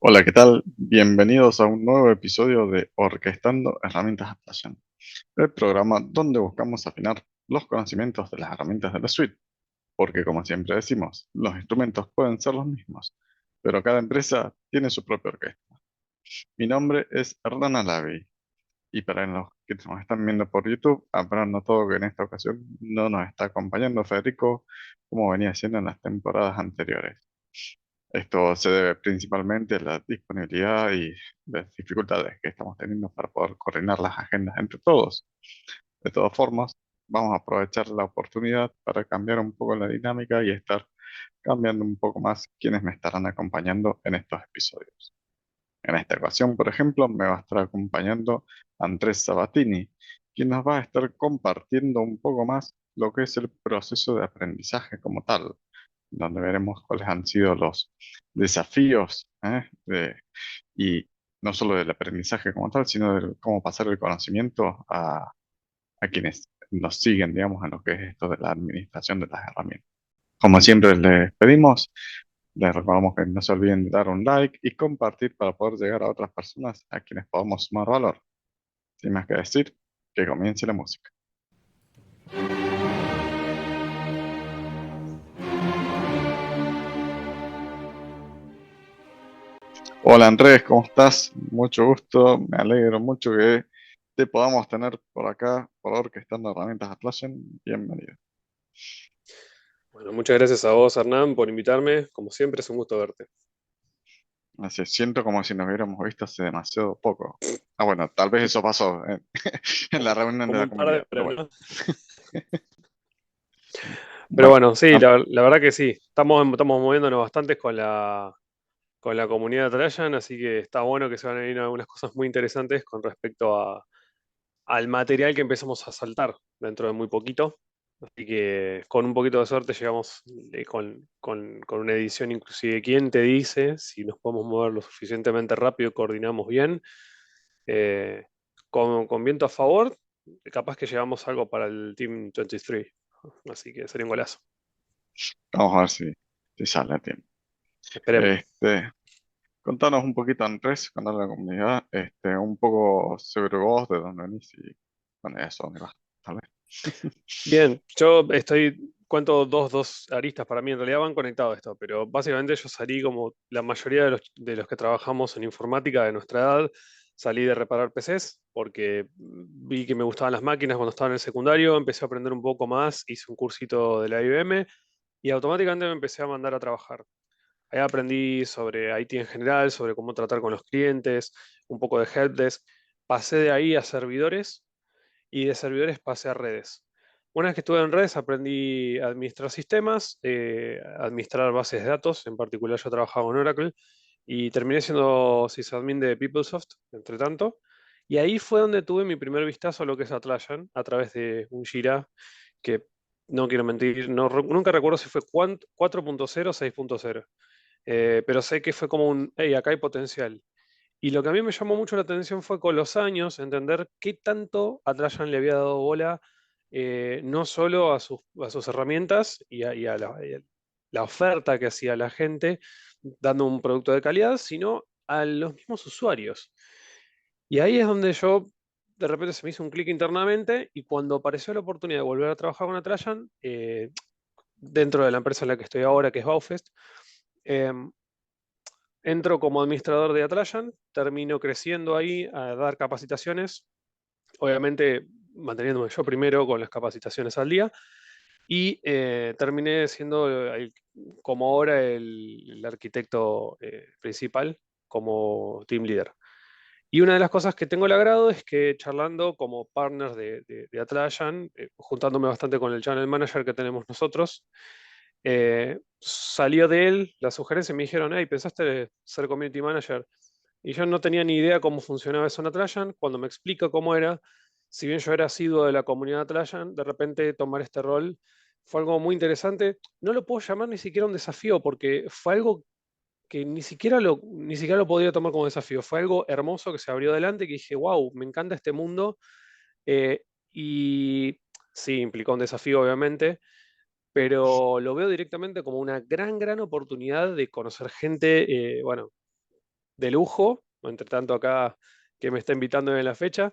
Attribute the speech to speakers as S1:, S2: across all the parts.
S1: Hola, ¿qué tal? Bienvenidos a un nuevo episodio de Orquestando Herramientas Atlassian, el programa donde buscamos afinar los conocimientos de las herramientas de la suite, porque como siempre decimos, los instrumentos pueden ser los mismos, pero cada empresa tiene su propia orquesta. Mi nombre es Hernán Alavi, y para los que nos están viendo por YouTube, habrán notado que en esta ocasión no nos está acompañando Federico como venía siendo en las temporadas anteriores. Esto se debe principalmente a la disponibilidad y las dificultades que estamos teniendo para poder coordinar las agendas entre todos. De todas formas, vamos a aprovechar la oportunidad para cambiar un poco la dinámica y estar cambiando un poco más quienes me estarán acompañando en estos episodios. En esta ocasión, por ejemplo, me va a estar acompañando Andrés Sabatini, quien nos va a estar compartiendo un poco más lo que es el proceso de aprendizaje como tal, donde veremos cuáles han sido los desafíos, y no solo del aprendizaje como tal, sino de cómo pasar el conocimiento a quienes nos siguen, digamos, en lo que es esto de la administración de las herramientas. Como siempre les pedimos, les recordamos que no se olviden de dar un like y compartir para poder llegar a otras personas a quienes podamos sumar valor. Sin más que decir, que comience la música. Hola Andrés, ¿cómo estás? Mucho gusto, me alegro mucho que te podamos tener por acá, por Orquestando Herramientas Atlassian. Bienvenido.
S2: Bueno, muchas gracias a vos, Hernán, por invitarme. Como siempre, es un gusto verte.
S1: Así es, siento como si nos hubiéramos visto hace demasiado poco. Ah, bueno, tal vez eso pasó en, en la reunión de
S2: Como
S1: la
S2: un par de
S1: comunidad, pero
S2: horas,
S1: bueno.
S2: ¿no? Pero
S1: Bueno,
S2: bueno, sí,
S1: am-
S2: la verdad que sí. Estamos moviéndonos bastante con la comunidad de Trajan, así que está bueno que se van a venir algunas cosas muy interesantes con respecto al material que empezamos a saltar dentro de muy poquito. Así que con un poquito de suerte llegamos con una edición inclusive. ¿Quién te dice si nos podemos mover lo suficientemente rápido, coordinamos bien? Eh, con viento a favor, capaz que llevamos algo para el Team 23. Así que sería un golazo.
S1: Vamos a ver si sale a tiempo.
S2: Esperemos.
S1: Este, Contanos un poquito, Andrés, contarle a la comunidad, un poco sobre vos, de dónde venís y bueno, eso, dónde vas, tal vez.
S2: Bien, cuento dos aristas para mí, en realidad van conectados esto, pero básicamente yo salí como la mayoría de los que trabajamos en informática de nuestra edad, salí de reparar PCs porque vi que me gustaban las máquinas cuando estaba en el secundario, empecé a aprender un poco más, hice un cursito de la IBM y automáticamente me empecé a mandar a trabajar. Ahí aprendí sobre IT en general, sobre cómo tratar con los clientes, un poco de helpdesk. Pasé de ahí a servidores y de servidores pasé a redes. Una vez que estuve en redes aprendí a administrar sistemas, a administrar bases de datos, en particular yo trabajaba en Oracle y terminé siendo sysadmin de PeopleSoft, entre tanto. Y ahí fue donde tuve mi primer vistazo a lo que es Atlassian, a través de un Jira que, no quiero mentir, nunca recuerdo si fue 4.0 o 6.0. Pero sé que fue como hey, acá hay potencial. Y lo que a mí me llamó mucho la atención fue con los años entender qué tanto Atlassian le había dado bola, no solo a sus herramientas y a la oferta que hacía la gente dando un producto de calidad, sino a los mismos usuarios. Y ahí es donde yo de repente se me hizo un clic internamente y cuando apareció la oportunidad de volver a trabajar con Atlassian, dentro de la empresa en la que estoy ahora, que es Baufest, em, entro como administrador de Atlassian, termino creciendo ahí a dar capacitaciones, obviamente manteniéndome yo primero con las capacitaciones al día, y terminé siendo como ahora el arquitecto principal como team leader. Y una de las cosas que tengo el agrado es que charlando como partner de Atlassian, juntándome bastante con el channel manager que tenemos nosotros, salió de él la sugerencia y me dijeron, hey, ¿pensaste ser community manager? Y yo no tenía ni idea cómo funcionaba eso en Atlassian. Cuando me explica cómo era, si bien yo era asiduo de la comunidad Atlassian, de repente tomar este rol fue algo muy interesante. No lo puedo llamar ni siquiera un desafío, porque fue algo que ni siquiera lo podía tomar como desafío. Fue algo hermoso que se abrió adelante, que dije, wow, me encanta este mundo. eh, y sí, implicó un desafío, obviamente, pero lo veo directamente como una gran, gran oportunidad de conocer gente, bueno, de lujo, entre tanto acá que me está invitando en la fecha,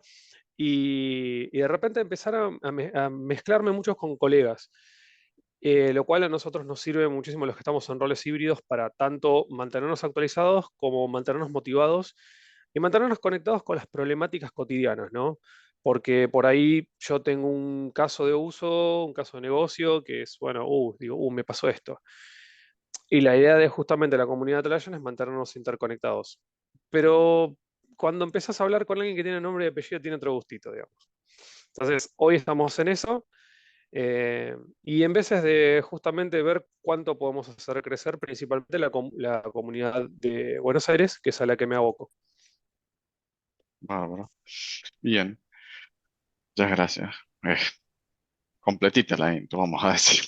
S2: y de repente empezar a mezclarme muchos con colegas, lo cual a nosotros nos sirve muchísimo los que estamos en roles híbridos para tanto mantenernos actualizados como mantenernos motivados y mantenernos conectados con las problemáticas cotidianas, ¿no? Porque por ahí yo tengo un caso de uso, un caso de negocio, que es, bueno, digo, me pasó esto. Y la idea de justamente la comunidad Atlassian es mantenernos interconectados. Pero cuando empezás a hablar con alguien que tiene nombre y apellido, tiene otro gustito, digamos. Entonces, hoy estamos en eso. Y en veces de justamente ver cuánto podemos hacer crecer, principalmente la comunidad de Buenos Aires, que es a la que me aboco.
S1: Bárbaro. Bien, muchas gracias. Eh, Completita la intro, vamos a decir.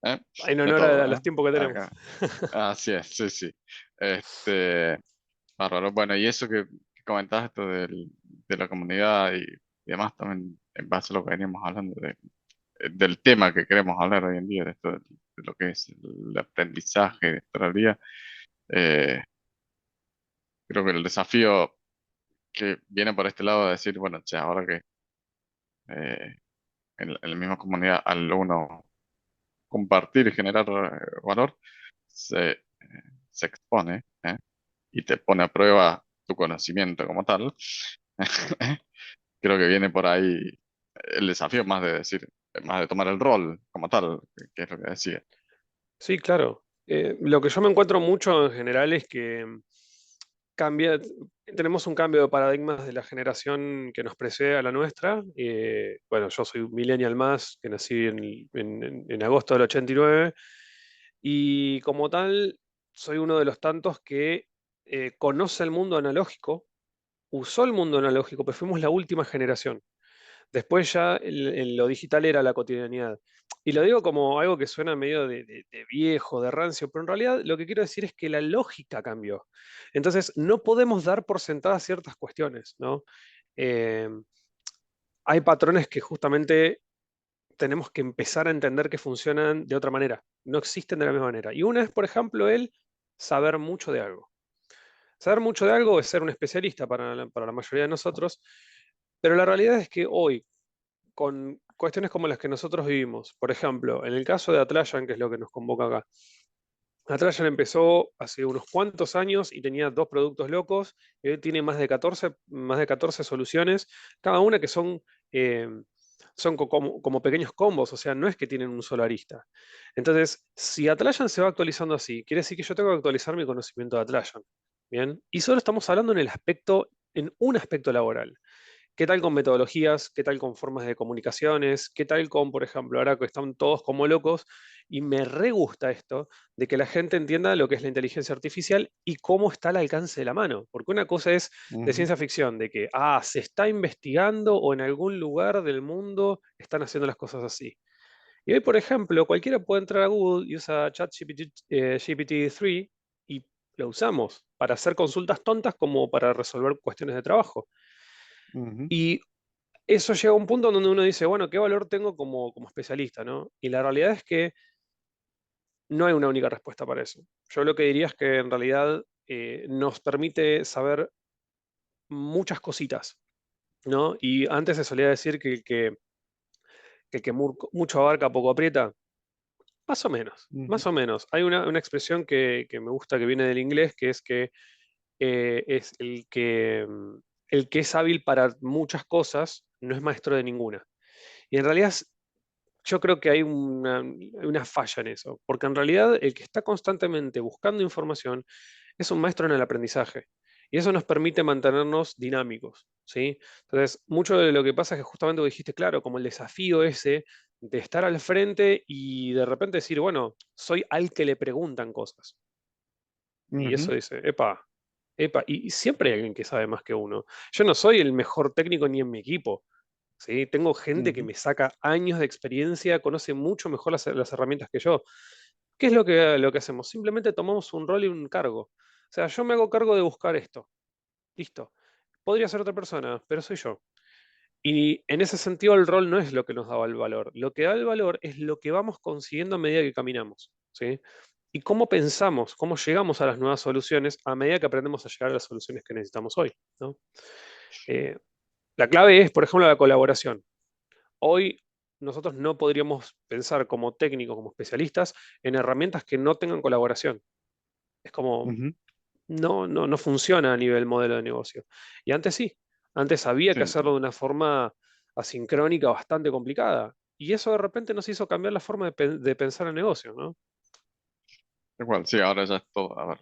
S1: ¿Eh?
S2: En
S1: De
S2: honor
S1: todo,
S2: a los
S1: ¿eh?
S2: tiempos que tenemos.
S1: Acá. Así es, sí, sí. Este, bárbaro. Bueno, y eso que comentabas esto de la comunidad y demás, también en base a lo que veníamos hablando del tema que queremos hablar hoy en día, de esto, de lo que es el aprendizaje de esto del día, eh, creo que el desafío que viene por este lado de decir, bueno, che, ahora que en la misma comunidad al uno compartir y generar valor, se expone, y te pone a prueba tu conocimiento como tal. Creo que viene por ahí el desafío más de decir, más de tomar el rol como tal, que es lo que decía.
S2: Sí, claro. Lo que yo me encuentro mucho en general es que cambia, tenemos un cambio de paradigmas de la generación que nos precede a la nuestra. Bueno, yo soy un millennial más, que nací en agosto del 89, y como tal, soy uno de los tantos que conoce el mundo analógico, usó el mundo analógico, pero fuimos la última generación. Después ya lo digital era la cotidianidad. Y lo digo como algo que suena medio de viejo, de rancio, pero en realidad lo que quiero decir es que la lógica cambió. Entonces, no podemos dar por sentadas ciertas cuestiones, ¿no? Eh, Hay patrones que justamente tenemos que empezar a entender que funcionan de otra manera, no existen de la misma manera. Y una es, por ejemplo, el saber mucho de algo. Saber mucho de algo es ser un especialista para la mayoría de nosotros, pero la realidad es que hoy, con cuestiones como las que nosotros vivimos. Por ejemplo, en el caso de Atlassian, que es lo que nos convoca acá. Atlassian empezó hace unos cuantos años y tenía dos productos locos, y hoy tiene más de 14 soluciones, cada una que eh, son como pequeños combos, o sea, no es que tienen un solo arista. Entonces, si Atlassian se va actualizando así, quiere decir que yo tengo que actualizar mi conocimiento de Atlassian. Bien, y solo estamos hablando en un aspecto laboral. ¿Qué tal con metodologías? ¿Qué tal con formas de comunicaciones? ¿Qué tal con, por ejemplo, ahora que están todos como locos? Y me re gusta esto de que la gente entienda lo que es la inteligencia artificial y cómo está al alcance de la mano. Porque una cosa es de
S1: Ujú,
S2: ciencia ficción, de que, se está investigando o en algún lugar del mundo están haciendo las cosas así. Y hoy, por ejemplo, cualquiera puede entrar a Google y usa ChatGPT GPT-3 y lo usamos para hacer consultas tontas como para resolver cuestiones de trabajo.
S1: ujú,
S2: Y eso llega a un punto donde uno dice, bueno, ¿qué valor tengo como especialista, ¿no? Y la realidad es que no hay una única respuesta para eso. Yo lo que diría es que en realidad nos permite saber muchas cositas, ¿no? Y antes se solía decir que el que mucho abarca, poco aprieta. Más o menos,
S1: ujú,
S2: más o menos. Hay una expresión que me gusta que viene del inglés, que es que es el que es hábil para muchas cosas no es maestro de ninguna. Y en realidad yo creo que hay una falla en eso, porque en realidad el que está constantemente buscando información es un maestro en el aprendizaje. Y eso nos permite mantenernos dinámicos, ¿sí? Entonces, mucho de lo que pasa es que justamente vos dijiste, claro, como el desafío ese de estar al frente y de repente decir, bueno, soy al que le preguntan cosas. Y
S1: ujú,
S2: eso dice, epa, epa, y siempre hay alguien que sabe más que uno. Yo no soy el mejor técnico ni en mi equipo. ¿Sí? Tengo gente que
S1: ujú,
S2: me saca años de experiencia, conoce mucho mejor las herramientas que yo. ¿Qué es lo que hacemos? Simplemente tomamos un rol y un cargo. O sea, yo me hago cargo de buscar esto. Listo. Podría ser otra persona, pero soy yo. Y en ese sentido el rol no es lo que nos da el valor. Lo que da el valor es lo que vamos consiguiendo a medida que caminamos. ¿Sí? y cómo pensamos, cómo llegamos a las nuevas soluciones a medida que aprendemos a llegar a las soluciones que necesitamos hoy, ¿no? Eh, la clave es, por ejemplo, la colaboración. Hoy nosotros no podríamos pensar como técnicos, como especialistas, en herramientas que no tengan colaboración. Es como,
S1: Ujú.
S2: no funciona a nivel modelo de negocio. Y antes sí, antes había
S1: Sí,
S2: que hacerlo de una forma asincrónica bastante complicada. Y eso de repente nos hizo cambiar la forma de pensar el negocio, ¿no?
S1: igual, sí, ahora ya es todo, a ver,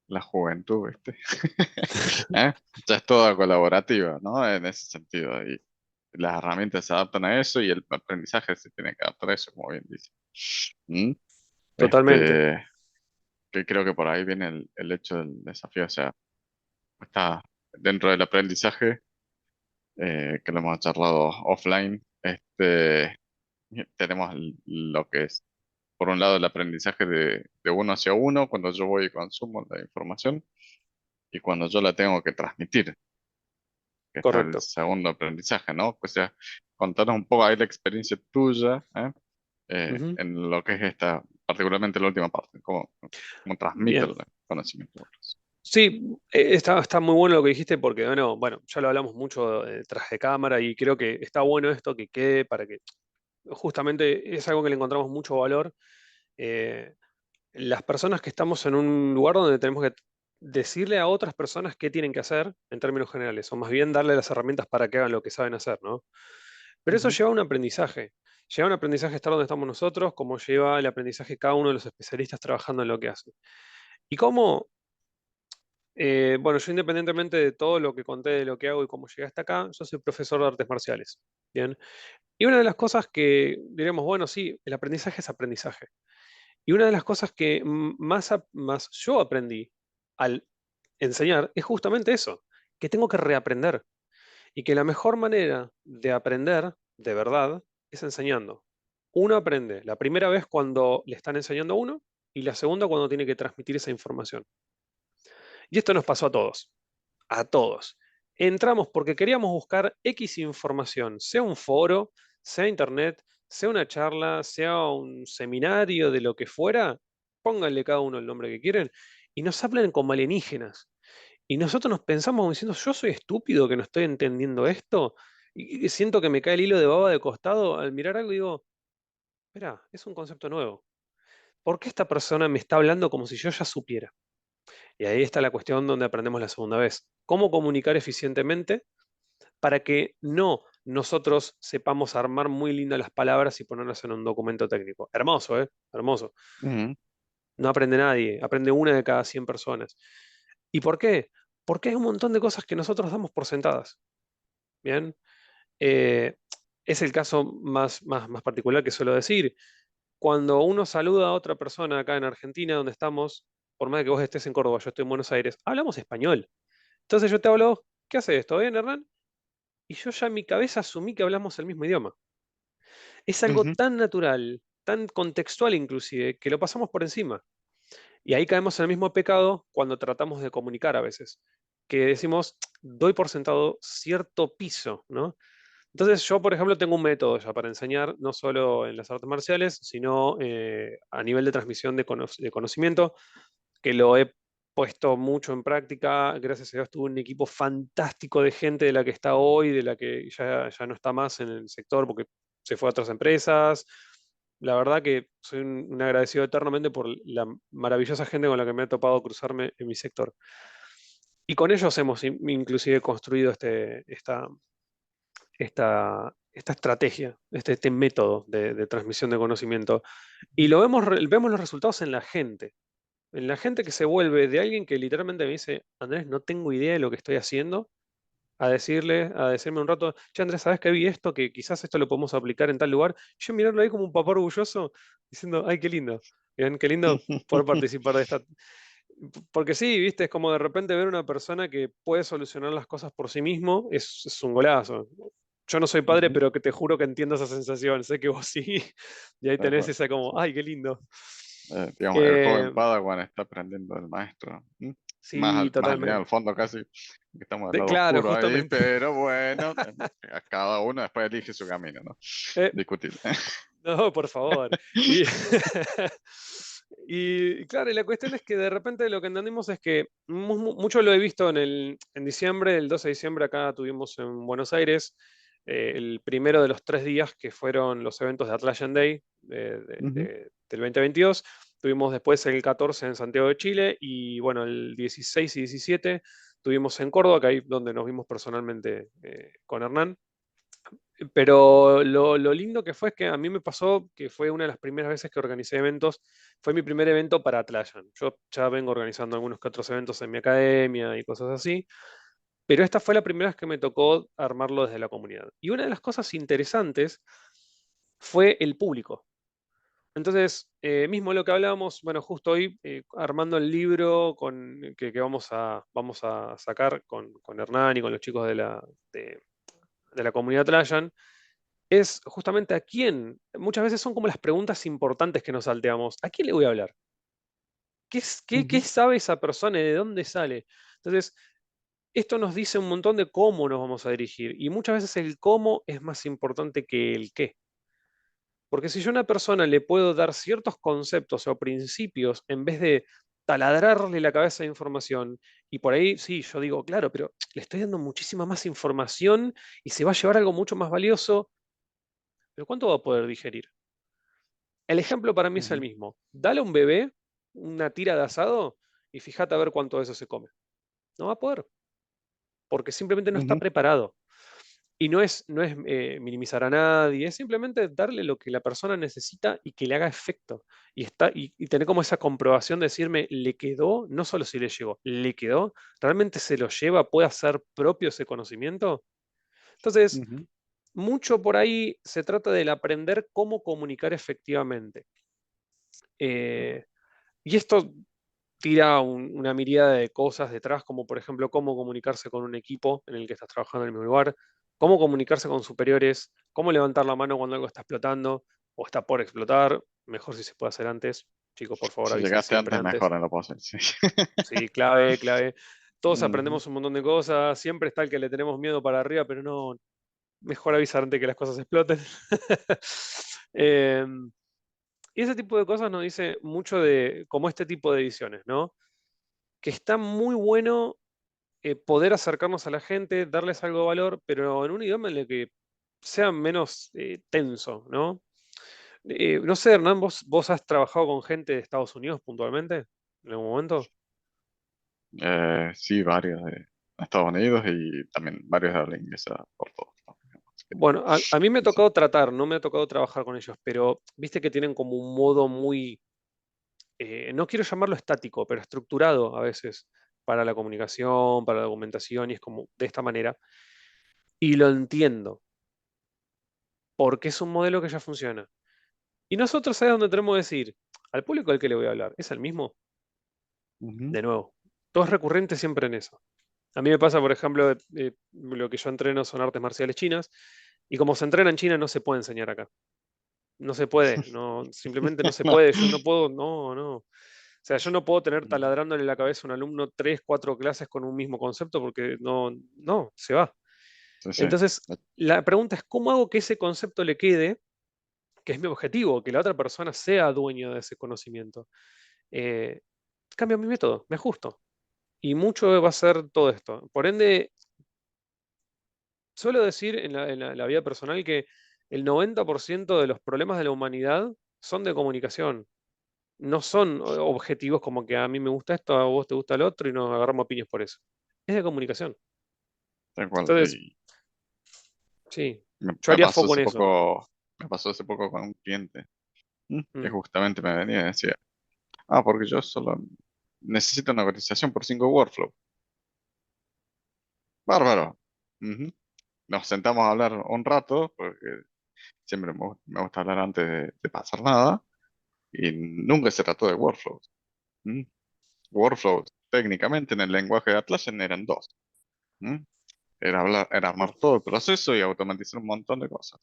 S1: la juventud, ¿viste? ¿Eh? Ya es toda colaborativa, ¿no? En ese sentido. Y las herramientas se adaptan a eso y el aprendizaje se tiene que adaptar a eso, como bien dice. ¿Mm?
S2: Totalmente.
S1: Este, que creo que por ahí viene el hecho del desafío. O sea, está dentro del aprendizaje, que lo hemos charlado offline. Tenemos lo que es, por un lado, el aprendizaje de uno hacia uno, cuando yo voy y consumo la información, y cuando yo la tengo que transmitir, que está el
S2: Correcto.
S1: segundo aprendizaje, ¿no? O sea, contanos un poco ahí la experiencia tuya,
S2: Ujú.
S1: en lo que es esta, particularmente la última parte, cómo transmite el
S2: Bien.
S1: conocimiento a otros.
S2: Sí, está muy bueno lo que dijiste porque, bueno, ya lo hablamos mucho tras de cámara y creo que está bueno esto que quede para que justamente es algo que le encontramos mucho valor. eh, las personas que estamos en un lugar donde tenemos que decirle a otras personas qué tienen que hacer en términos generales, o más bien darle las herramientas para que hagan lo que saben hacer, ¿no? Pero eso
S1: Ujú,
S2: lleva a un aprendizaje. Lleva a un aprendizaje estar donde estamos nosotros, como lleva el aprendizaje cada uno de los especialistas trabajando en lo que hace. Y cómo, bueno, yo independientemente de todo lo que conté de lo que hago y cómo llegué hasta acá, yo soy profesor de artes marciales. Bien. Y una de las cosas que diríamos, bueno, sí, el aprendizaje es aprendizaje. Y una de las cosas que más yo aprendí al enseñar es justamente eso, que tengo que reaprender y que la mejor manera de aprender de verdad es enseñando. Uno aprende la primera vez cuando le están enseñando a uno y la segunda cuando tiene que transmitir esa información. Y esto nos pasó a todos, a todos. Entramos porque queríamos buscar X información, sea un foro, sea internet, sea una charla, sea un seminario de lo que fuera, pónganle cada uno el nombre que quieren, y nos hablan como alienígenas. Y nosotros nos pensamos diciendo, yo soy estúpido que no estoy entendiendo esto, y siento que me cae el hilo de baba de costado al mirar algo y digo, espera, es un concepto nuevo. ¿Por qué esta persona me está hablando como si yo ya supiera? Y ahí está la cuestión donde aprendemos la segunda vez. ¿Cómo comunicar eficientemente para que no nosotros sepamos armar muy lindas las palabras y ponerlas en un documento técnico? Hermoso, ¿eh? Hermoso.
S1: ujú,
S2: No aprende nadie, aprende una de cada 100 personas. ¿Y por qué? Porque hay un montón de cosas que nosotros damos por sentadas. Bien. Eh, es el caso más particular que suelo decir. Cuando uno saluda a otra persona acá en Argentina, donde estamos, por más que vos estés en Córdoba, yo estoy en Buenos Aires, hablamos español. Entonces yo te hablo, ¿qué haces? ¿Todo bien, Hernán? Y yo ya en mi cabeza asumí que hablamos el mismo idioma. Es algo
S1: ujú.
S2: tan natural, tan contextual inclusive, que lo pasamos por encima. Y ahí caemos en el mismo pecado cuando tratamos de comunicar a veces, que decimos, doy por sentado cierto piso, ¿no? Entonces yo, por ejemplo, tengo un método ya para enseñar, no solo en las artes marciales, sino a nivel de transmisión de conocimiento, que lo he puesto mucho en práctica. Gracias a Dios tuve un equipo fantástico de gente de la que está hoy, de la que ya no está más en el sector porque se fue a otras empresas. La verdad que soy un agradecido eternamente por la maravillosa gente con la que me ha topado cruzarme en mi sector. Y con ellos hemos inclusive construido esta estrategia, este método de transmisión de conocimiento. Y lo vemos los resultados en la gente que se vuelve de alguien que literalmente me dice, Andrés, no tengo idea de lo que estoy haciendo, a decirme un rato, che, Andrés, ¿sabes que vi esto? Que quizás esto lo podemos aplicar en tal lugar. Yo mirarlo ahí como un papá orgulloso, diciendo, ay, qué lindo, bien, qué lindo poder participar de esta. Porque sí, viste, es como de repente ver una persona que puede solucionar las cosas por sí mismo, es un golazo. Yo no soy padre,
S1: Ujú,
S2: pero que te juro que entiendo esa sensación, sé que vos sí, y ahí
S1: tal
S2: tenés
S1: cual,
S2: esa como,
S1: sí.
S2: ay, qué lindo.
S1: Digamos, el
S2: Eh,
S1: joven Padawan está aprendiendo del maestro. Más,
S2: sí,
S1: más allá del
S2: totalmente.
S1: fondo casi, que estamos del lado
S2: Claro,
S1: oscuro ahí,
S2: justamente.
S1: pero bueno, a cada uno después elige su camino, ¿no?
S2: Eh,
S1: Discutir.
S2: no, por favor. Y, Y claro, y la cuestión es que de repente lo que entendimos es que mucho lo he visto en diciembre, el 12 de diciembre acá tuvimos en Buenos Aires el primero de los 3 días que fueron los eventos de Atlassian Day
S1: Ujú,
S2: del 2022. Tuvimos después el 14 en Santiago de Chile y bueno, el 16 y 17 tuvimos en Córdoba, que ahí donde nos vimos personalmente con Hernán. Pero lo lindo que fue es que a mí me pasó que fue una de las primeras veces que organicé eventos. Fue mi primer evento para Atlassian. Yo ya vengo organizando algunos que otros eventos en mi academia y cosas así, pero esta fue la primera vez que me tocó armarlo desde la comunidad. Y una de las cosas interesantes fue el público. Entonces, mismo lo que hablábamos, bueno, justo hoy armando el libro que vamos a sacar con Hernán y con los chicos de, de la comunidad Atlassian, es justamente a quién. Muchas veces son como las preguntas importantes que nos salteamos. ¿A quién le voy a hablar? ¿Qué
S1: ujú,
S2: sabe esa persona y de dónde sale? Entonces, esto nos dice un montón de cómo nos vamos a dirigir. Y muchas veces el cómo es más importante que el qué. Porque si yo a una persona le puedo dar ciertos conceptos o principios en vez de taladrarle la cabeza de información, y por ahí sí, yo digo, claro, pero le estoy dando muchísima más información y se va a llevar algo mucho más valioso, pero ¿cuánto va a poder digerir? El ejemplo para mí es el
S1: ujú,
S2: mismo. Dale a un bebé una tira de asado y fíjate a ver cuánto de eso se come. No va a poder, porque simplemente no está
S1: ujú,
S2: preparado. Y no es minimizar a nadie, es simplemente darle lo que la persona necesita y que le haga efecto. Y tener como esa comprobación de decirme, le quedó, no solo si le llegó, le quedó, realmente se lo lleva, puede hacer propio ese conocimiento. Entonces,
S1: ujú,
S2: mucho por ahí se trata del aprender cómo comunicar efectivamente. Eh, y esto tira una mirada de cosas detrás, como por ejemplo cómo comunicarse con un equipo en el que estás trabajando en el mismo lugar, cómo comunicarse con superiores, cómo levantar la mano cuando algo está explotando o está por explotar, mejor si se puede hacer antes. Chicos, por favor,
S1: Si
S2: avisen
S1: llegaste
S2: siempre
S1: antes,
S2: antes.
S1: mejor en la pose. Sí.
S2: Sí, clave, clave. Todos
S1: Ujú,
S2: aprendemos un montón de cosas, siempre está el que le tenemos miedo para arriba, pero no, mejor avisar antes que las cosas exploten. Em, y ese tipo de cosas nos dice mucho de, como este tipo de ediciones, ¿no? Que está muy bueno poder acercarnos a la gente, darles algo de valor, pero en un idioma en el que sea menos tenso, ¿no? No sé, Hernán, ¿vos has trabajado con gente de Estados Unidos puntualmente en algún momento?
S1: sí, varios de Estados Unidos y también varios de habla inglesa por todos lados, digamos. Así que,
S2: Bueno, a mí me ha
S1: sí, sí.
S2: tocado tratar, no me ha tocado trabajar con ellos, pero viste que tienen como un modo muy, no quiero llamarlo estático, pero estructurado a veces para la comunicación, para la documentación, y es como de esta manera. Y lo entiendo, porque es un modelo que ya funciona. Y nosotros, ¿sabes dónde tenemos que decir? Al público al que le voy a hablar, ¿es el mismo?
S1: Ujú,
S2: De nuevo, todo es recurrente siempre en eso. A mí me pasa, por ejemplo, lo que yo entreno son artes marciales chinas, y como se entrena en China no se puede enseñar acá. No se puede, no, simplemente no se
S1: No,
S2: puede. Yo no puedo, no, no. O sea, yo no puedo tener
S1: ujú,
S2: taladrándole la cabeza a un alumno 3, 4 clases con un mismo concepto porque no, no, se va.
S1: sí, sí.
S2: Entonces, la pregunta es, ¿cómo hago que ese concepto le quede, que es mi objetivo, que la otra persona sea dueño de ese conocimiento? Eh, Cambio mi método, me ajusto. Y mucho va a ser todo esto. Por ende, suelo decir en la vida personal que el 90% de los problemas de la humanidad son de comunicación. No son objetivos como que a mí me gusta esto, a vos te gusta el otro y nos agarramos a piñas por eso. Es de comunicación.
S1: Tal cual.
S2: Entonces,
S1: Y
S2: sí,
S1: me,
S2: yo
S1: me
S2: haría
S1: pasó
S2: foco en
S1: hace
S2: eso.
S1: poco, me pasó hace poco con un cliente, que
S2: Mm.
S1: justamente me venía y decía, porque yo solo necesito una cotización por 5 workflows. Bárbaro. Ujú. Nos sentamos a hablar un rato, porque siempre me gusta hablar antes de pasar nada, y nunca se trató de workflows. ¿Mm? Workflows, técnicamente en el lenguaje de Atlassian eran dos. ¿Mm? Era armar todo el proceso y automatizar un montón de cosas.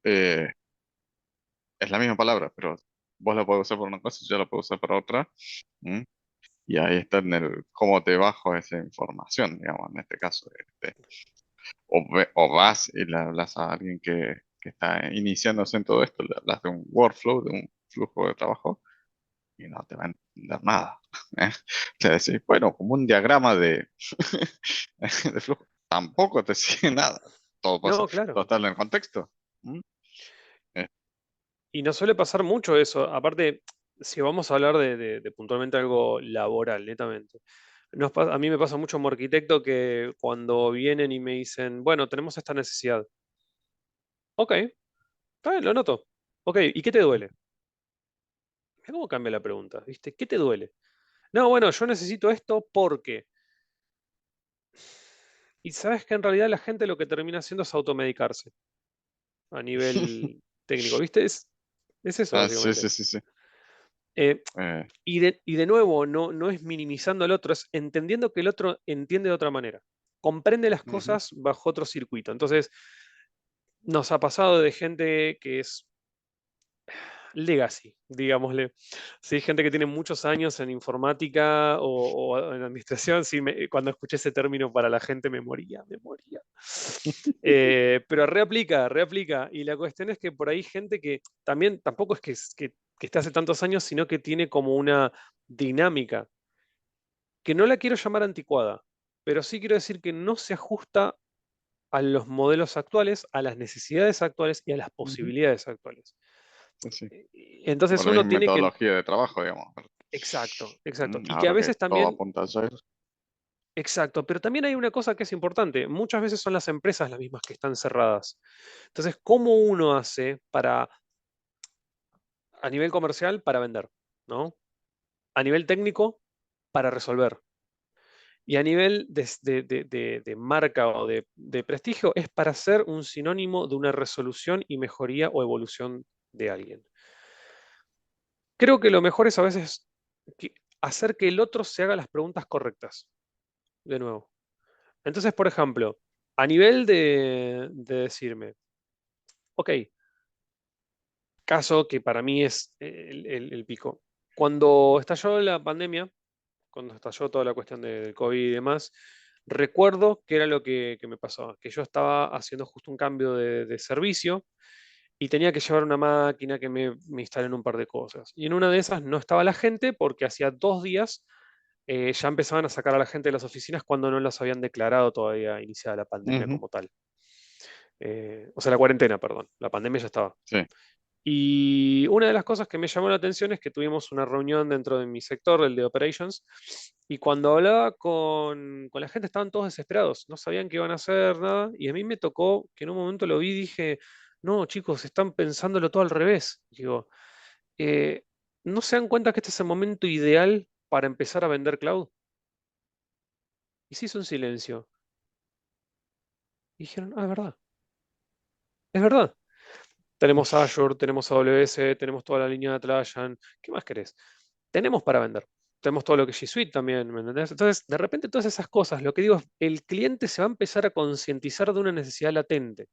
S1: Eh, es la misma palabra, pero vos la podés usar por una cosa y yo la puedo usar para otra. ¿Mm? Y ahí está en el cómo te bajo esa información, digamos, en este caso. O vas y le hablas a alguien que está iniciándose en todo esto, le hablas de un workflow, flujo de trabajo y no te va a entender nada. ¿Eh? O sea, decís, bueno, como un diagrama de, de flujo, tampoco te sigue nada. Todo pasa,
S2: No, claro.
S1: todo está en el contexto. ¿Mm? Eh,
S2: Y nos suele pasar mucho eso. Aparte, si vamos a hablar de puntualmente algo laboral, netamente. A mí me pasa mucho como arquitecto que cuando vienen y me dicen, bueno, tenemos esta necesidad. Ok, está bien, lo noto. Ok, ¿y qué te duele? Mirá cómo cambia la pregunta, ¿viste? ¿Qué te duele? No, bueno, yo necesito esto porque. Y sabes que en realidad la gente lo que termina haciendo es automedicarse a nivel técnico, ¿viste? Es eso,
S1: sí,
S2: básicamente.
S1: sí, sí, sí.
S2: Eh,
S1: Eh,
S2: y de nuevo, no es minimizando al otro, es entendiendo que el otro entiende de otra manera. Comprende las
S1: ujú.
S2: cosas bajo otro circuito. Entonces, nos ha pasado de gente que es legacy, digámosle. Sí, gente que tiene muchos años en informática o en administración. Sí, cuando escuché ese término para la gente me moría, me moría. Pero reaplica, reaplica. Y la cuestión es que por ahí gente que también tampoco es que esté hace tantos años, sino que tiene como una dinámica que no la quiero llamar anticuada, pero sí quiero decir que no se ajusta a los modelos actuales, a las necesidades actuales y a las
S1: Ujú.
S2: posibilidades actuales.
S1: Sí, sí. Como
S2: Entonces
S1: la
S2: uno
S1: misma
S2: tiene que.
S1: metodología de trabajo, digamos.
S2: Exacto, exacto. Y que a
S1: Ahora que
S2: veces
S1: todo
S2: también.
S1: apunta a eso.
S2: Exacto, pero también hay una cosa que es importante. Muchas veces son las empresas las mismas que están cerradas. Entonces, ¿cómo uno hace a nivel comercial, para vender? ¿No? A nivel técnico, para resolver. Y a nivel de marca o de prestigio, es para ser un sinónimo de una resolución y mejoría o evolución de alguien. Creo que lo mejor es a veces hacer que el otro se haga las preguntas correctas, de nuevo. Entonces, por ejemplo, a nivel de decirme, ok, caso que para mí es el pico. Cuando estalló la pandemia, cuando estalló toda la cuestión del COVID y demás, recuerdo que era lo que me pasaba, que yo estaba haciendo justo un cambio de servicio y tenía que llevar una máquina que me instalen un par de cosas. Y en una de esas no estaba la gente porque hacía 2 días ya empezaban a sacar a la gente de las oficinas cuando no las habían declarado todavía iniciada la pandemia
S1: Ujú.
S2: como tal. O sea, la cuarentena, perdón. La pandemia ya estaba.
S1: Sí.
S2: Y una de las cosas que me llamó la atención es que tuvimos una reunión dentro de mi sector, el de operations, y cuando hablaba con la gente estaban todos desesperados, no sabían qué iban a hacer, nada, y a mí me tocó que en un momento lo vi y dije, no, chicos, están pensándolo todo al revés. Digo, eh, ¿no se dan cuenta que este es el momento ideal para empezar a vender cloud? Y se hizo un silencio. Y dijeron, ah, es verdad. Tenemos Azure, tenemos AWS, tenemos toda la línea de Atlassian. ¿Qué más querés? Tenemos para vender. Tenemos todo lo que es G Suite también, ¿me entendés? Entonces, de repente, todas esas cosas, lo que digo es, el cliente se va a empezar a concientizar de una necesidad latente,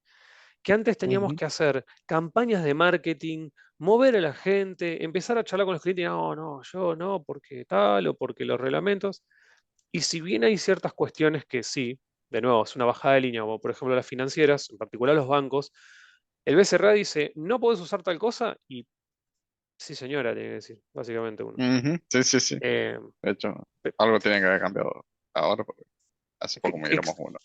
S2: que antes teníamos
S1: Ujú.
S2: que hacer campañas de marketing, mover a la gente, empezar a charlar con los clientes, y no, no, yo no, porque tal, o porque los reglamentos. Y si bien hay ciertas cuestiones que sí, de nuevo, es una bajada de línea, como por ejemplo las financieras, en particular los bancos, el BCRA dice, no podés usar tal cosa, y sí señora, tiene que decir, básicamente uno.
S1: Ujú. Sí, sí, sí.
S2: Eh,
S1: De hecho,
S2: pe-
S1: algo tiene que haber cambiado ahora, porque hace poco migramos
S2: ex-
S1: uno.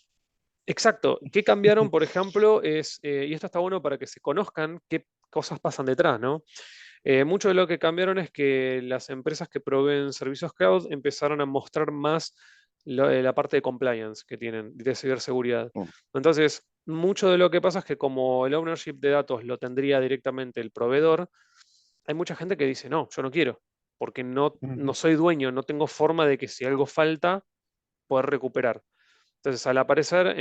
S2: exacto. ¿Qué cambiaron, por ejemplo? Y esto está bueno para que se conozcan qué cosas pasan detrás, ¿no? Mucho de lo que cambiaron es que las empresas que proveen servicios cloud empezaron a mostrar más la parte de compliance que tienen, de ciberseguridad.
S1: Mm.
S2: Entonces, mucho de lo que pasa es que como el ownership de datos lo tendría directamente el proveedor, hay mucha gente que dice, no, yo no quiero, porque no
S1: Ujú.
S2: soy dueño, no tengo forma de que si algo falta, poder recuperar. Entonces, al aparecer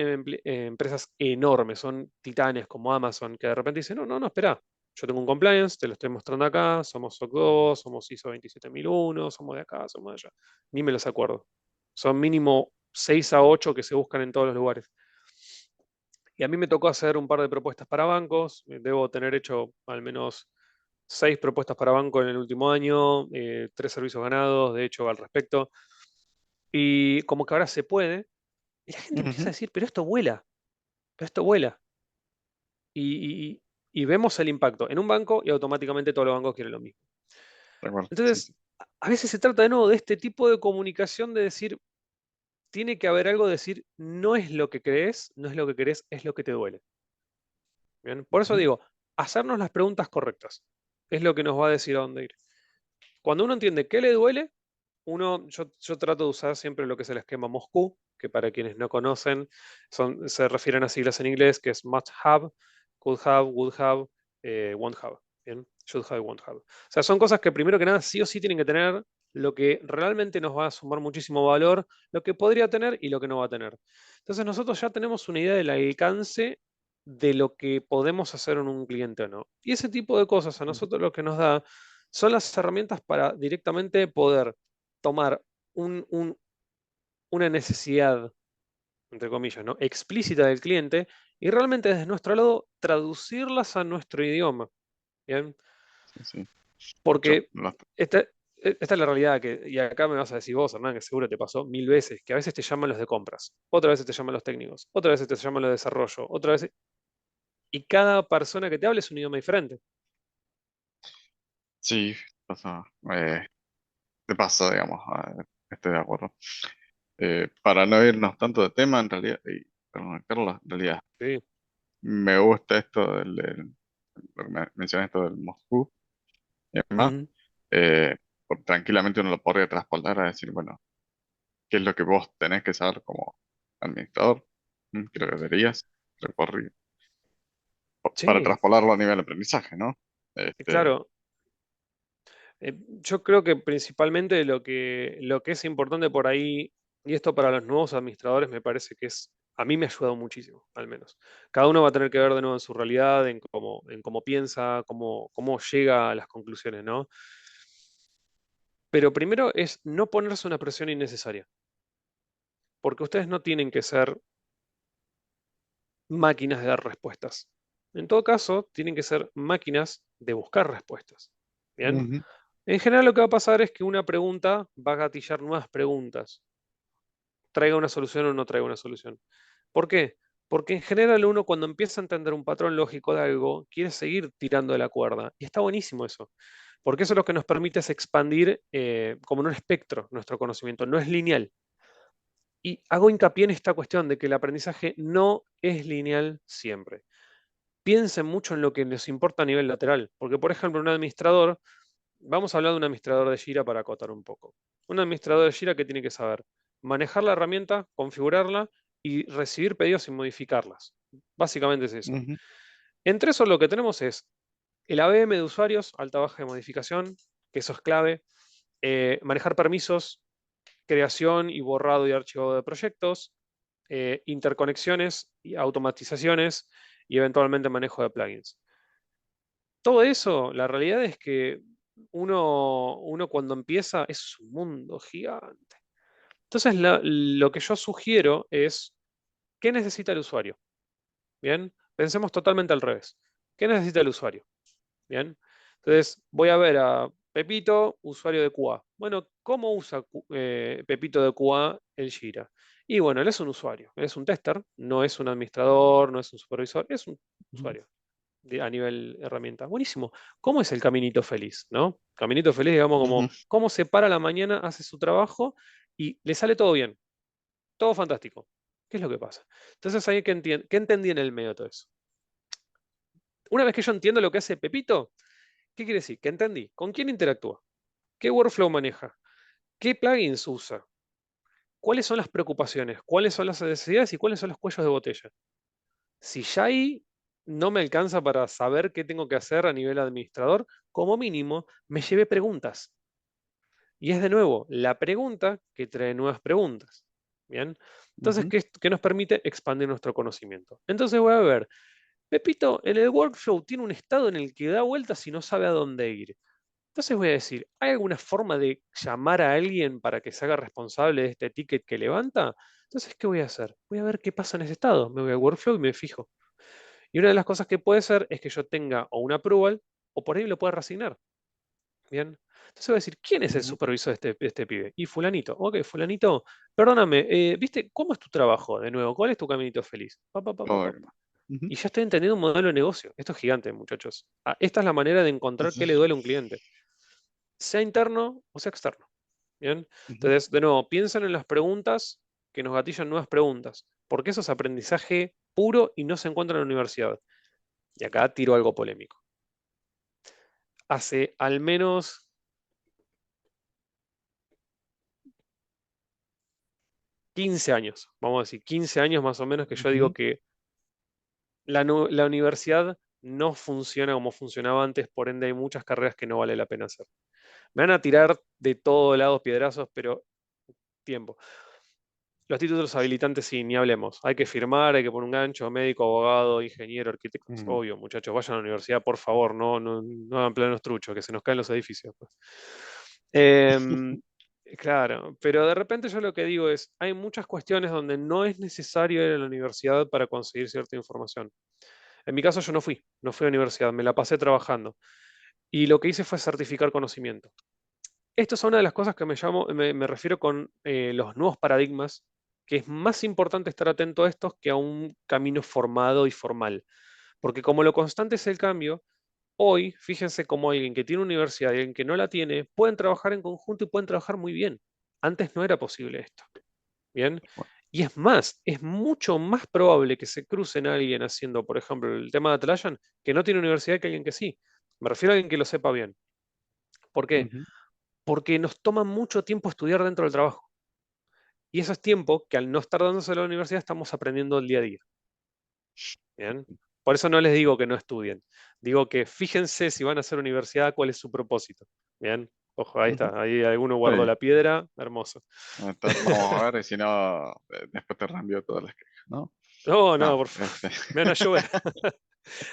S2: empresas enormes, son titanes como Amazon, que de repente dicen, no, no, no, espera, yo tengo un compliance, te lo estoy mostrando acá, somos SOC 2, somos ISO 27001, somos de acá, somos de allá. Ni me los acuerdo. Son mínimo 6 a 8 que se buscan en todos los lugares. Y a mí me tocó hacer un par de propuestas para bancos, debo tener hecho al menos 6 propuestas para banco en el último año, 3 servicios ganados, de hecho, al respecto. Y como que ahora se puede, y la gente empieza a
S1: Ujú.
S2: decir, pero esto vuela, pero esto vuela. Y y vemos el impacto en un banco y automáticamente todos los bancos quieren lo mismo.
S1: de acuerdo, sí,
S2: Entonces,
S1: sí,
S2: a veces se trata de nuevo de este tipo de comunicación de decir, tiene que haber algo de decir, no es lo que crees, no es lo que querés, es lo que te duele. Bien, por eso
S1: ujú,
S2: digo, hacernos las preguntas correctas es lo que nos va a decir a dónde ir. Cuando uno entiende qué le duele, yo trato de usar siempre lo que es el esquema Moscú, que para quienes no conocen, se refieren a siglas en inglés, que es must have, could have, would have, won't have. Bien, should have, won't have. O sea, son cosas que primero que nada sí o sí tienen que tener lo que realmente nos va a sumar muchísimo valor, lo que podría tener y lo que no va a tener. Entonces nosotros ya tenemos una idea del alcance de lo que podemos hacer en un cliente o no. Y ese tipo de cosas a
S1: ujú,
S2: nosotros lo que nos da son las herramientas para directamente poder tomar una necesidad, entre comillas, ¿no? explícita del cliente y realmente desde nuestro lado traducirlas a nuestro idioma. ¿Bien?
S1: sí, sí. De hecho,
S2: Porque esta es la realidad y acá me vas a decir vos, Hernán, que seguro te pasó 1000 veces, que a veces te llaman los de compras, otras veces te llaman los técnicos, otras veces te llaman los de desarrollo, otras veces... Y cada persona que te habla es un idioma diferente.
S1: sí, pasa, te paso, digamos, estoy de acuerdo. Para no irnos tanto de tema, en realidad, y perdón, Carlos, en realidad,
S2: Sí.
S1: me gusta esto lo que mencioné, esto del Moscú y demás,
S2: Ujú.
S1: eh, tranquilamente uno lo podría traspaldar a decir, bueno, ¿qué es lo que vos tenés que saber como administrador? Creo que deberías, recorrer, para
S2: Sí,
S1: traspolarlo a nivel de aprendizaje, ¿no? Este,
S2: claro. Yo creo que principalmente lo que es importante por ahí, y esto para los nuevos administradores me parece que a mí me ha ayudado muchísimo, al menos. Cada uno va a tener que ver de nuevo en su realidad, en cómo piensa, cómo llega a las conclusiones, ¿no? Pero primero es no ponerse una presión innecesaria, porque ustedes no tienen que ser máquinas de dar respuestas. En todo caso, tienen que ser máquinas de buscar respuestas. ¿Bien?
S1: ujú,
S2: En general lo que va a pasar es que una pregunta va a gatillar nuevas preguntas, traiga una solución o no traiga una solución. ¿Por qué? Porque en general uno cuando empieza a entender un patrón lógico de algo, quiere seguir tirando de la cuerda. Y está buenísimo eso, porque eso lo que nos permite es expandir como en un espectro nuestro conocimiento, no es lineal. Y hago hincapié en esta cuestión de que el aprendizaje no es lineal siempre. Piensen mucho en lo que les importa a nivel lateral, porque por ejemplo un administrador, vamos a hablar de un administrador de Jira para acotar un poco. Un administrador de Jira que tiene que saber manejar la herramienta, configurarla y recibir pedidos y modificarlas. Básicamente es eso.
S1: ujú,
S2: Entre eso lo que tenemos es el ABM de usuarios, alta baja de modificación, que eso es clave, manejar permisos, creación y borrado y archivado de proyectos, interconexiones y automatizaciones y eventualmente manejo de plugins. Todo eso, la realidad es que uno cuando empieza es un mundo gigante. Entonces, lo que yo sugiero es, ¿qué necesita el usuario? Bien, pensemos totalmente al revés. ¿Qué necesita el usuario? Bien, entonces voy a ver a Pepito, usuario de QA. Bueno, ¿cómo usa Pepito de QA el Jira? Y bueno, él es un usuario, él es un tester, no es un administrador, no es un supervisor, es un
S1: ujú,
S2: usuario a nivel herramienta. Buenísimo. ¿Cómo es el caminito feliz? ¿No? Caminito feliz, digamos, como
S1: ujú,
S2: cómo se para a la mañana, hace su trabajo y le sale todo bien, todo fantástico. ¿Qué es lo que pasa? Entonces ahí ¿qué entendí en el medio de todo eso? Una vez que yo entiendo lo que hace Pepito, ¿qué quiere decir? Que entendí. ¿Con quién interactúa? ¿Qué workflow maneja? ¿Qué plugins usa? ¿Cuáles son las preocupaciones? ¿Cuáles son las necesidades y cuáles son los cuellos de botella? Si ya ahí no me alcanza para saber qué tengo que hacer a nivel administrador, como mínimo me llevé preguntas. Y es de nuevo la pregunta que trae nuevas preguntas. ¿Bien? Entonces,
S1: ujú,
S2: ¿qué nos permite expandir nuestro conocimiento? Entonces voy a ver, Pepito, en el workflow tiene un estado en el que da vueltas y no sabe a dónde ir. Entonces voy a decir, ¿hay alguna forma de llamar a alguien para que se haga responsable de este ticket que levanta? Entonces, ¿qué voy a hacer? Voy a ver qué pasa en ese estado. Me voy al workflow y me fijo. Y una de las cosas que puede ser es que yo tenga o un approval o por ahí lo pueda reasignar. Bien. Entonces voy a decir, ¿quién es el
S1: ujú.
S2: supervisor de este pibe? Y fulanito. Ok, fulanito, perdóname, ¿viste cómo es tu trabajo? De nuevo, ¿cuál es tu caminito feliz? Pa, pa, pa, pa, pa,
S1: Ok,
S2: pa.
S1: Ujú.
S2: Y ya estoy entendiendo un modelo de negocio. Esto es gigante, muchachos. Esta es la manera de
S1: Sí,
S2: encontrar
S1: sí.
S2: qué le duele a un cliente, sea interno o sea externo. ¿Bien?
S1: Ujú.
S2: Entonces, de nuevo, piensen en las preguntas que nos gatillan nuevas preguntas, porque eso es aprendizaje puro y no se encuentra en la universidad. Y acá tiro algo polémico. Hace al menos 15 años, vamos a decir, 15 años más o menos que yo digo
S1: Ujú.
S2: que la universidad no funciona como funcionaba antes, por ende hay muchas carreras que no vale la pena hacer. Me van a tirar de todos lados piedrazos, pero tiempo. Los títulos habilitantes sí, ni hablemos. Hay que firmar, hay que poner un gancho, médico, abogado, ingeniero, arquitecto.
S1: Ujú.
S2: Obvio, muchachos, vayan a la universidad, por favor, no hagan planos truchos, que se nos caen los edificios, pues. Em, claro, pero de repente yo lo que digo es, hay muchas cuestiones donde no es necesario ir a la universidad para conseguir cierta información. En mi caso yo no fui a la universidad, me la pasé trabajando. Y lo que hice fue certificar conocimiento. Esto es una de las cosas que me refiero con los nuevos paradigmas, que es más importante estar atento a estos que a un camino formado y formal. Porque como lo constante es el cambio, hoy, fíjense cómo alguien que tiene universidad y alguien que no la tiene, pueden trabajar en conjunto y pueden trabajar muy bien. Antes no era posible esto. ¿Bien?
S1: Bueno.
S2: Y es más, es mucho más probable que se crucen a alguien haciendo, por ejemplo, el tema de Atlassian, que no tiene universidad que alguien que sí. Me refiero a alguien que lo sepa bien. ¿Por qué?
S1: Ujú.
S2: Porque nos toma mucho tiempo estudiar dentro del trabajo. Y eso es tiempo que al no estar dándose a la universidad estamos aprendiendo el día a día. ¿Bien? Por eso no les digo que no estudien. Digo que fíjense si van a hacer universidad, cuál es su propósito. ¿Bien? Ojo, ahí
S1: Ujú.
S2: está. Ahí alguno guardó
S1: Sí.
S2: la piedra. Hermoso.
S1: Vamos a ver, y si no, después te reenvío todas las quejas, ¿no?
S2: No, no,
S1: No,
S2: por favor. Me van a llover.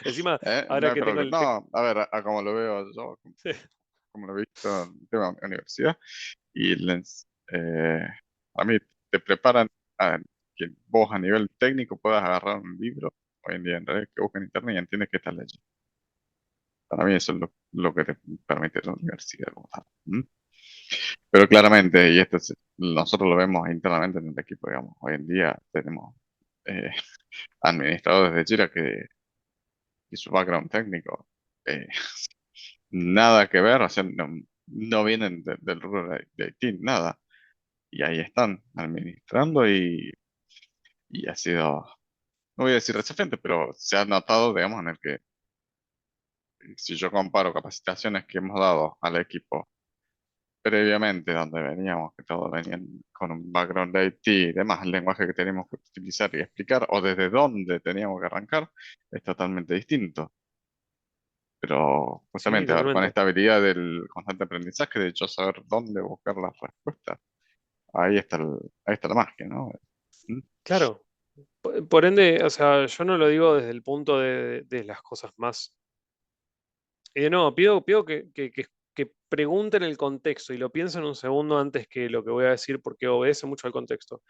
S2: Encima,
S1: no
S2: ahora
S1: hay
S2: que tengo
S1: problema.
S2: el...
S1: No, a ver, a como lo veo yo,
S2: Sí,
S1: como lo he visto en el tema de universidad, y a mí te preparan a que vos a nivel técnico puedas agarrar un libro hoy en día en realidad que busques en internet y entiendes qué estás leyendo. Para mí eso es lo que te permite la universidad como tal. ¿Mm? Pero claramente, y nosotros lo vemos internamente en el equipo, digamos, hoy en día tenemos eh, administradores de Jira y su background técnico, eh, nada que ver, o sea, no vienen del rubro de IT, nada. Y ahí están administrando y ha sido, no voy a decir desafiante, pero se ha notado, digamos, en el que si yo comparo capacitaciones que hemos dado al equipo previamente, donde veníamos, que todos venían con un background de IT y demás, el lenguaje que teníamos que utilizar y explicar, o desde dónde teníamos que arrancar, es totalmente distinto. Pero
S2: sí,
S1: justamente, a ver, con
S2: totalmente.
S1: esta habilidad del constante aprendizaje, de yo saber dónde buscar las respuestas, ahí está ahí está la magia, ¿no? ¿Mm?
S2: Claro. Por ende, o sea, yo no lo digo desde el punto de las cosas más. Y de nuevo, pido que pregunten el contexto y lo piensen un segundo antes que lo que voy a decir, porque obedece mucho al contexto.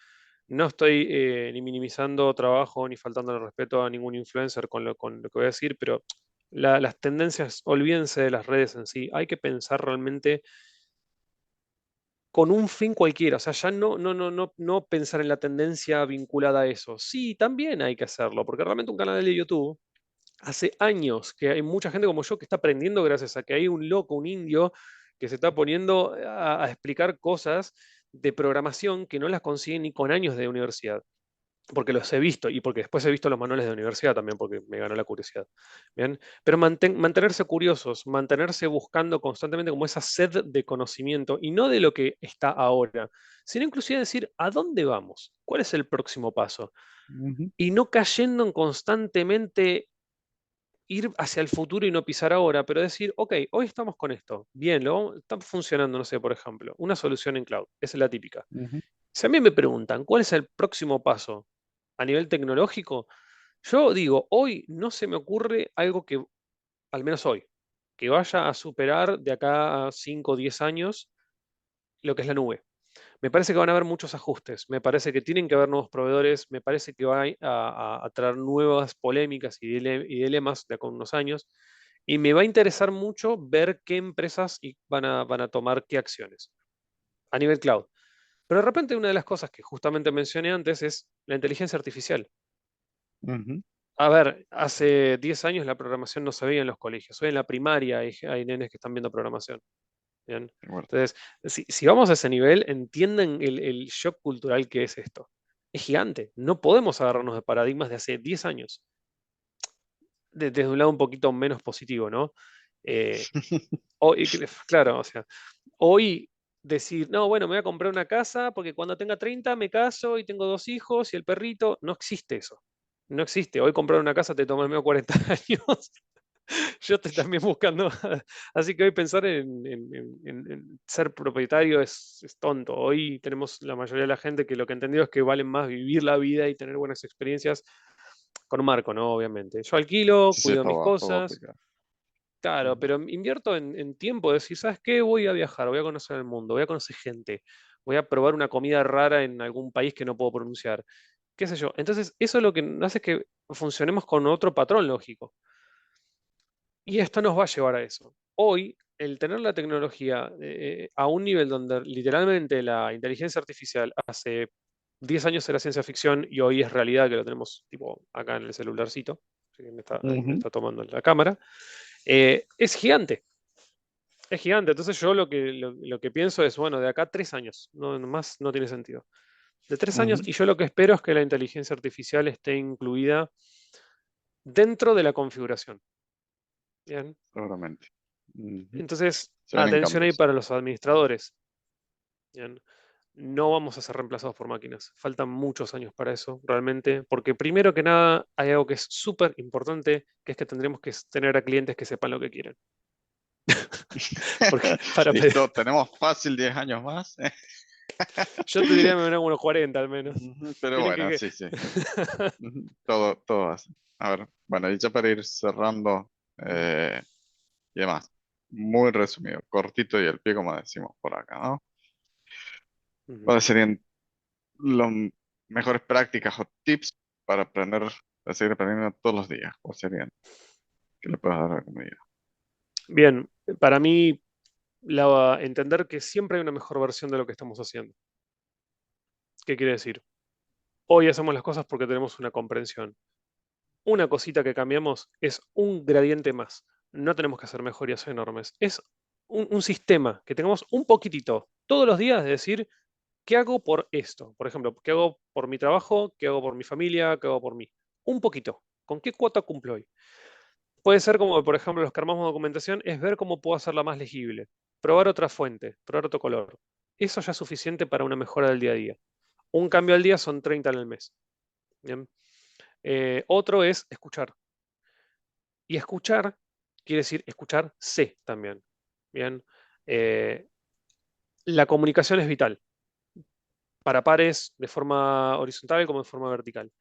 S2: No estoy ni minimizando trabajo ni faltando el respeto a ningún influencer con lo que voy a decir, pero las tendencias, olvídense de las redes en sí. Hay que pensar realmente con un fin cualquiera. O sea, ya no pensar en la tendencia vinculada a eso. Sí, también hay que hacerlo, porque realmente un canal de YouTube hace años que hay mucha gente como yo que está aprendiendo gracias a que hay un loco, un indio, que se está poniendo a explicar cosas de programación que no las consigue ni con años de universidad, porque los he visto y porque después he visto los manuales de universidad también, porque me ganó la curiosidad. ¿Bien? Pero mantenerse curiosos, mantenerse buscando constantemente como esa sed de conocimiento y no de lo que está ahora, sino inclusive decir, ¿a dónde vamos? ¿Cuál es el próximo paso?
S1: Ujú.
S2: Y no cayendo en constantemente ir hacia el futuro y no pisar ahora, pero decir, ok, hoy estamos con esto, bien, está funcionando, no sé, por ejemplo, una solución en cloud, esa es la típica.
S1: Ujú.
S2: Si a mí me preguntan, ¿cuál es el próximo paso a nivel tecnológico? Yo digo, hoy no se me ocurre algo que, al menos hoy, que vaya a superar de acá a 5 o 10 años lo que es la nube. Me parece que van a haber muchos ajustes, me parece que tienen que haber nuevos proveedores, me parece que va a traer nuevas polémicas y dilemas de acá a unos años, y me va a interesar mucho ver qué empresas van a tomar qué acciones a nivel cloud. Pero de repente una de las cosas que justamente mencioné antes es la inteligencia artificial.
S1: Ujú.
S2: A ver, hace 10 años la programación no se veía en los colegios. Hoy en la primaria hay nenes que están viendo programación. ¿Bien?
S1: Igual.
S2: Entonces, si vamos a ese nivel, entiendan el shock cultural que es esto. Es gigante. No podemos agarrarnos de paradigmas de hace 10 años. Desde un lado un poquito menos positivo, ¿no? Eh, claro, o sea, hoy decir, no, bueno, me voy a comprar una casa porque cuando tenga 30 me caso y tengo 2 hijos y el perrito, no existe eso. No existe. Hoy comprar una casa te toma al menos 40 años. Yo estoy también buscando. Así que hoy pensar en ser propietario es tonto. Hoy tenemos la mayoría de la gente que lo que ha entendido es que vale más vivir la vida y tener buenas experiencias con un marco, ¿no? Obviamente. Yo alquilo,
S1: Sí, sí,
S2: cuido mis
S1: todo va
S2: cosas.
S1: aplicado.
S2: Claro,
S1: Ujú.
S2: pero invierto en tiempo, de decir, ¿sabes qué? Voy a viajar, voy a conocer el mundo, voy a conocer gente, voy a probar una comida rara en algún país que no puedo pronunciar, qué sé yo. Entonces, eso es lo que hace que funcionemos con otro patrón lógico. Y esto nos va a llevar a eso. Hoy, el tener la tecnología a un nivel donde literalmente la inteligencia artificial hace 10 años era ciencia ficción y hoy es realidad que lo tenemos tipo acá en el celularcito, así que ahí me
S1: Ujú.
S2: está tomando la cámara, es gigante. Es gigante, entonces yo lo que pienso es, bueno, de acá a 3 años, no, más no tiene sentido. De 3 años,
S1: Ujú.
S2: y yo lo que espero es que la inteligencia artificial esté incluida dentro de la configuración. ¿Bien?
S1: Seguramente. Ujú.
S2: Entonces,
S1: Se vienen
S2: atención ahí
S1: cambios.
S2: para los administradores. ¿Bien? No vamos a ser reemplazados por máquinas. Faltan muchos años para eso, realmente, porque primero que nada hay algo que es súper importante, que es que tendremos que tener a clientes que sepan lo que quieren. Porque para pedir,
S1: Listo, tenemos fácil 10 años más.
S2: yo te diría me unos 40 al menos.
S1: Ujú. Pero
S2: Tienen
S1: bueno,
S2: que...
S1: sí, sí. Ujú. Todo así. A ver, bueno, y ya para ir cerrando y demás. Muy resumido, cortito y al pie, como decimos por acá, ¿no?
S2: Ujú.
S1: ¿Cuáles serían las mejores prácticas o tips para aprender, para seguir aprendiendo todos los días? ¿Cuáles serían? ¿Qué le puedes dar a la comunidad?
S2: Bien, para mí, entender que siempre hay una mejor versión de lo que estamos haciendo. ¿Qué quiere decir? Hoy hacemos las cosas porque tenemos una comprensión. Una cosita que cambiamos es un gradiente más. No tenemos que hacer mejorías enormes. Es un sistema que tengamos un poquitito todos los días de decir, ¿qué hago por esto? Por ejemplo, ¿qué hago por mi trabajo? ¿Qué hago por mi familia? ¿Qué hago por mí? Un poquito. ¿Con qué cuota cumplo hoy? Puede ser como, por ejemplo, los que armamos documentación, es ver cómo puedo hacerla más legible. Probar otra fuente, probar otro color. Eso ya es suficiente para una mejora del día a día. Un cambio al día son 30 en el mes. ¿Bien? Otro es escuchar. Y escuchar quiere decir escuchar sé también. Bien. Eh, la comunicación es vital, para pares, de forma horizontal como de forma vertical.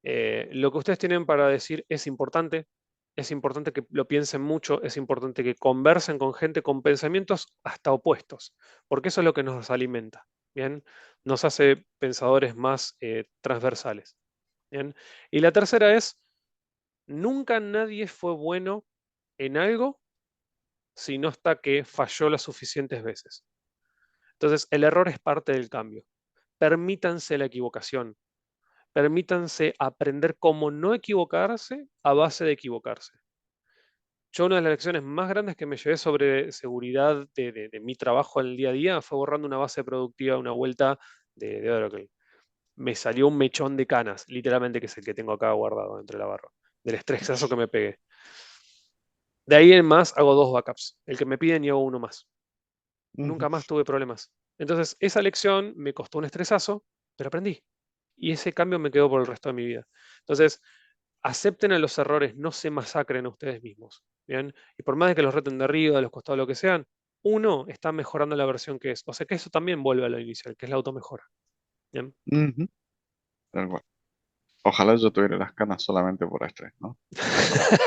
S2: Lo que ustedes tienen para decir es importante que lo piensen mucho, es importante que conversen con gente con pensamientos hasta opuestos, porque eso es lo que nos alimenta, ¿bien? Nos hace pensadores más transversales, ¿bien? Y la tercera es, nunca nadie fue bueno en algo si no está que falló las suficientes veces. Entonces, el error es parte del cambio. Permítanse la equivocación, permítanse aprender cómo no equivocarse a base de equivocarse. Yo una de las lecciones más grandes que me llevé sobre seguridad de mi trabajo en el día a día fue borrando una base productiva, una vuelta de Oracle. Me salió un mechón de canas, literalmente, que es el que tengo acá guardado dentro de la barra, del estresazo que me pegué. De ahí en más hago 2 backups, el que me piden y hago uno más.
S1: Ujú.
S2: Nunca más tuve problemas. Entonces, esa lección me costó un estresazo, pero aprendí. Y ese cambio me quedó por el resto de mi vida. Entonces, acepten a los errores, no se masacren a ustedes mismos. ¿Bien? Y por más de que los reten de arriba, de los costados, lo que sean, uno está mejorando la versión que es. O sea que eso también vuelve a lo inicial, que es la automejora. ¿Bien?
S1: Ujú. Tal cual. Ojalá yo tuviera las canas solamente por estrés, ¿no? Ojalá.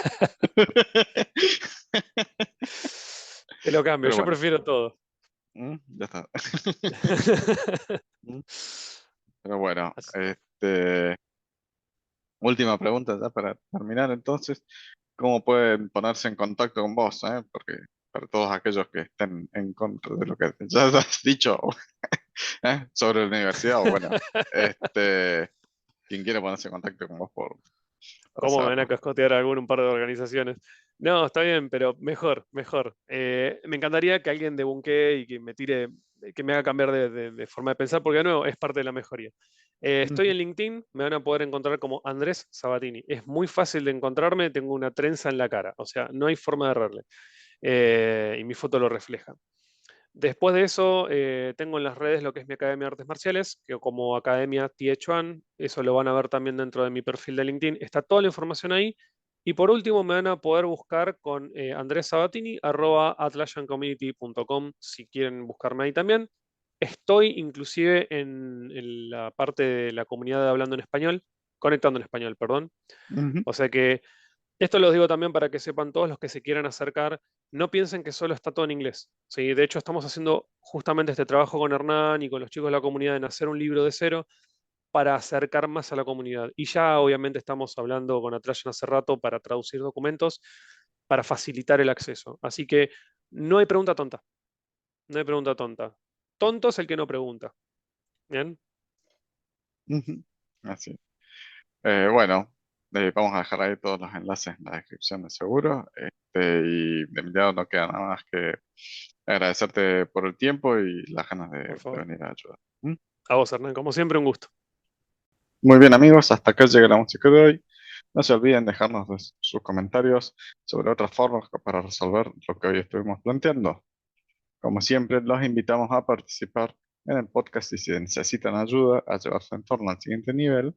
S2: Te lo cambio,
S1: Pero
S2: yo
S1: bueno,
S2: prefiero todo.
S1: ya está. Pero bueno,
S2: Así-
S1: última pregunta ya para terminar entonces. ¿Cómo pueden ponerse en contacto con vos? Porque para todos aquellos que estén en contra de lo que ya has dicho sobre la universidad, o bueno, quien quiera ponerse en contacto con vos O
S2: ¿Cómo me
S1: sea,
S2: van a cascotear un par de organizaciones? No, está bien, pero mejor, mejor. Me encantaría que alguien debunque y que me tire, que me haga cambiar de forma de pensar, porque de nuevo es parte de la mejoría. Estoy
S1: ujú,
S2: en LinkedIn, me van a poder encontrar como Andrés Sabatini. Es muy fácil de encontrarme, tengo una trenza en la cara, o sea, no hay forma de errarle. Y mi foto lo refleja. Después de eso, tengo en las redes lo que es mi Academia de Artes Marciales, que como Academia TH1, eso lo van a ver también dentro de mi perfil de LinkedIn. Está toda la información ahí. Y por último, me van a poder buscar con Andrés Sabatini, @atlassiancommunity.com, si quieren buscarme ahí también. Estoy inclusive en la parte de la comunidad de Hablando en Español, conectando en español, perdón.
S1: ujú,
S2: O sea que esto los digo también para que sepan todos los que se quieran acercar, no piensen que solo está todo en inglés. ¿Sí? De hecho, estamos haciendo justamente este trabajo con Hernán y con los chicos de la comunidad en hacer un libro de cero para acercar más a la comunidad. Y ya obviamente estamos hablando con Atlassian hace rato para traducir documentos, para facilitar el acceso. Así que no hay pregunta tonta, no hay pregunta tonta. Tonto es el que no pregunta. ¿Bien?
S1: ujú. Así. Bueno, vamos a dejar ahí todos los enlaces en la descripción de seguro. Y de mi lado no queda nada más que agradecerte por el tiempo y las ganas
S2: Por
S1: de
S2: favor.
S1: venir a ayudar. ¿Mm?
S2: A vos, Hernán, como siempre, un gusto.
S1: Muy bien, amigos, hasta acá llega la música de hoy. No se olviden dejarnos sus comentarios sobre otras formas para resolver lo que hoy estuvimos planteando. Como siempre, los invitamos a participar en el podcast y si necesitan ayuda a llevar su entorno al siguiente nivel.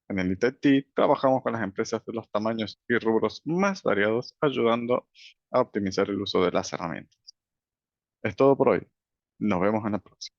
S1: En el ITT trabajamos con las empresas de los tamaños y rubros más variados, ayudando a optimizar el uso de las herramientas. Es todo por hoy. Nos vemos en la próxima.